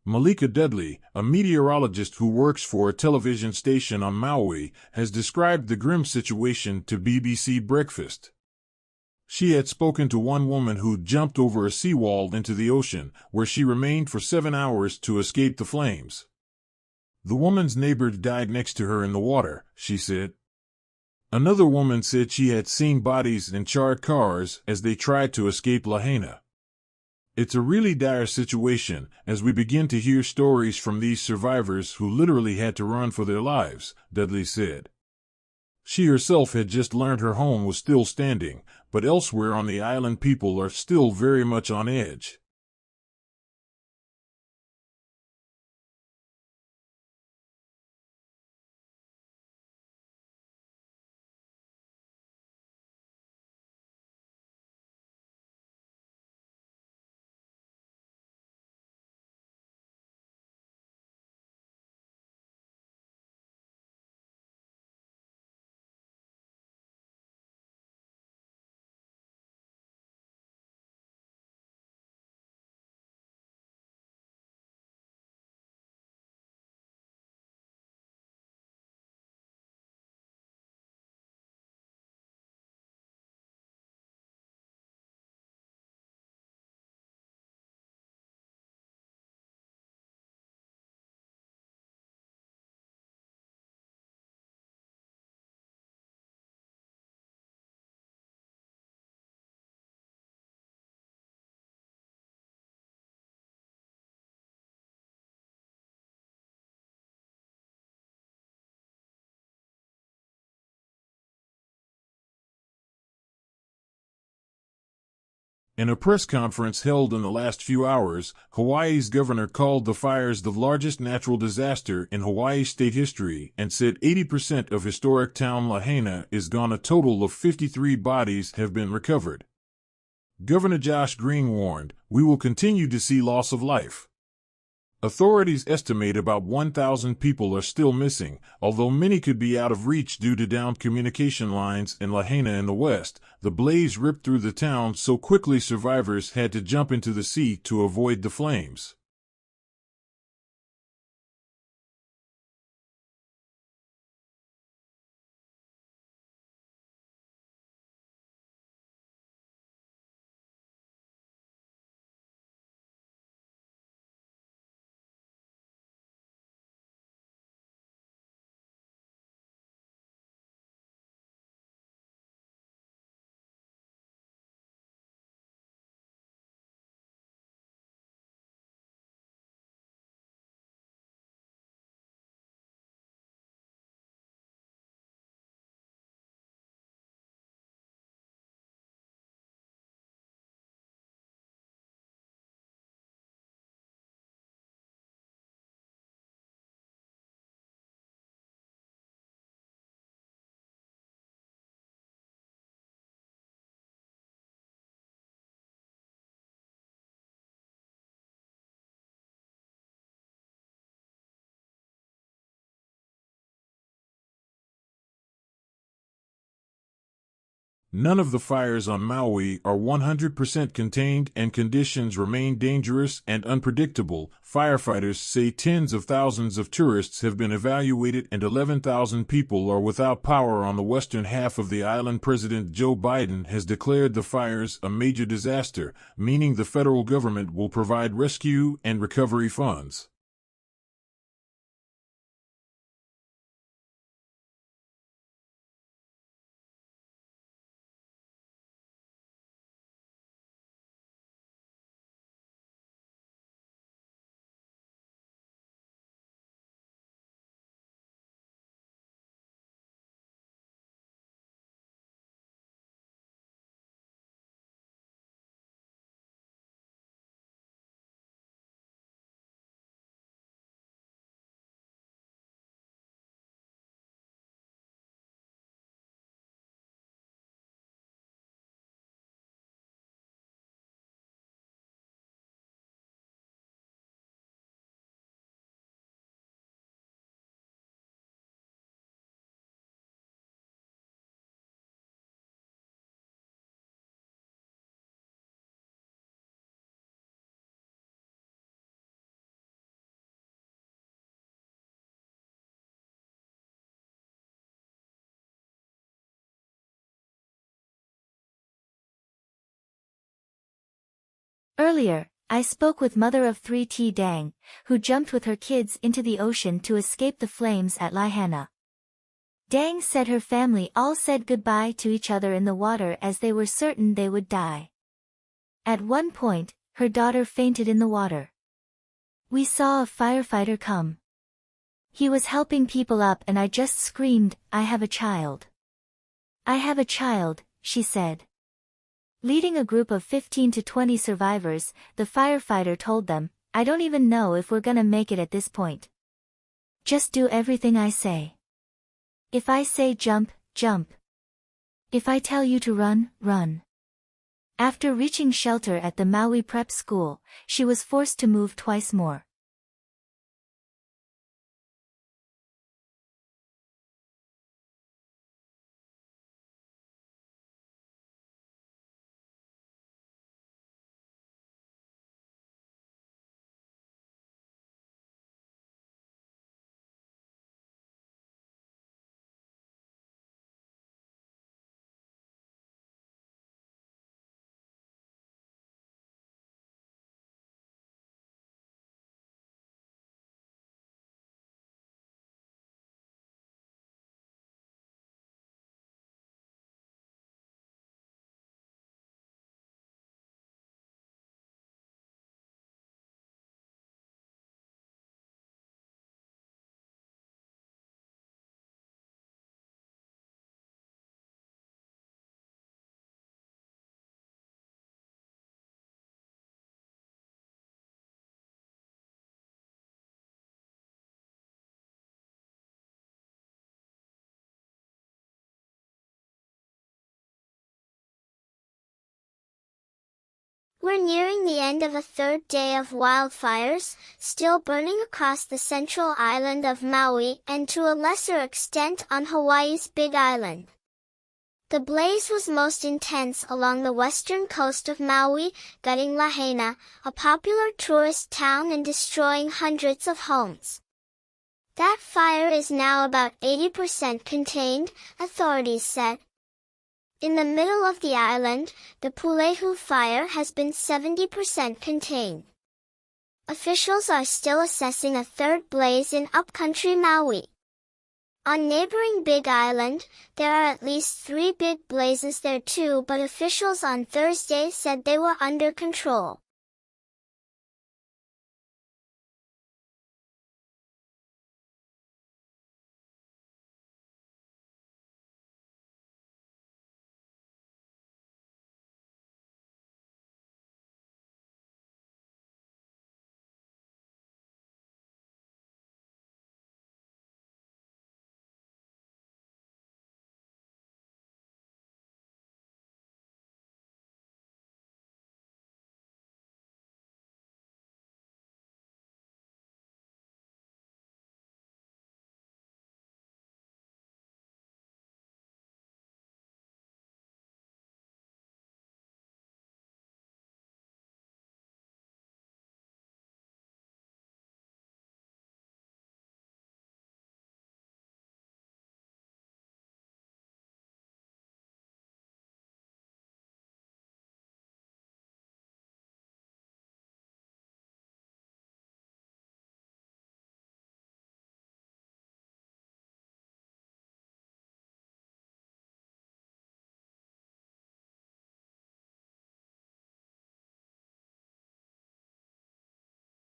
Malika Dudley, a meteorologist who works for a television station on Maui, has described the grim situation to BBC Breakfast. She had spoken to one woman who jumped over a seawall into the ocean, where she remained for 7 hours to escape the flames. The woman's neighbor died next to her in the water, she said. Another woman said she had seen bodies in charred cars as they tried to escape Lahaina. It's a really dire situation, as we begin to hear stories from these survivors who literally had to run for their lives, Dudley said. She herself had just learned her home was still standing, but elsewhere on the island people are still very much on edge. In a press conference held in the last few hours, Hawaii's governor called the fires the largest natural disaster in Hawaii state history and said 80% of historic town Lahaina is gone. A total of 53 bodies have been recovered. Governor Josh Green warned, "We will continue to see loss of life." Authorities estimate about 1,000 people are still missing, although many could be out of reach due to downed communication lines in Lahaina in the west. The blaze ripped through the town so quickly survivors had to jump into the sea to avoid the flames. None of the fires on Maui are 100% contained and conditions remain dangerous and unpredictable. Firefighters say tens of thousands of tourists have been evacuated and 11,000 people are without power on the western half of the island. President Joe Biden has declared the fires a major disaster, meaning the federal government will provide rescue and recovery funds. Earlier, I spoke with mother of 3T Dang, who jumped with her kids into the ocean to escape the flames at Lahaina. Dang said her family all said goodbye to each other in the water as they were certain they would die. At one point, her daughter fainted in the water. We saw a firefighter come. He was helping people up and I just screamed, "I have a child. I have a child," she said. Leading a group of 15 to 20 survivors, the firefighter told them, "I don't even know if we're gonna make it at this point. Just do everything I say. If I say jump, jump. If I tell you to run, run." After reaching shelter at the Maui Prep School, she was forced to move twice more. We're nearing the end of a third day of wildfires, still burning across the central island of Maui and to a lesser extent on Hawaii's Big Island. The blaze was most intense along the western coast of Maui, gutting Lahaina, a popular tourist town, and destroying hundreds of homes. That fire is now about 80% contained, authorities said. In the middle of the island, the Pulehu fire has been 70% contained. Officials are still assessing a third blaze in upcountry Maui. On neighboring Big Island, there are at least 3 big blazes there too, but officials on Thursday said they were under control.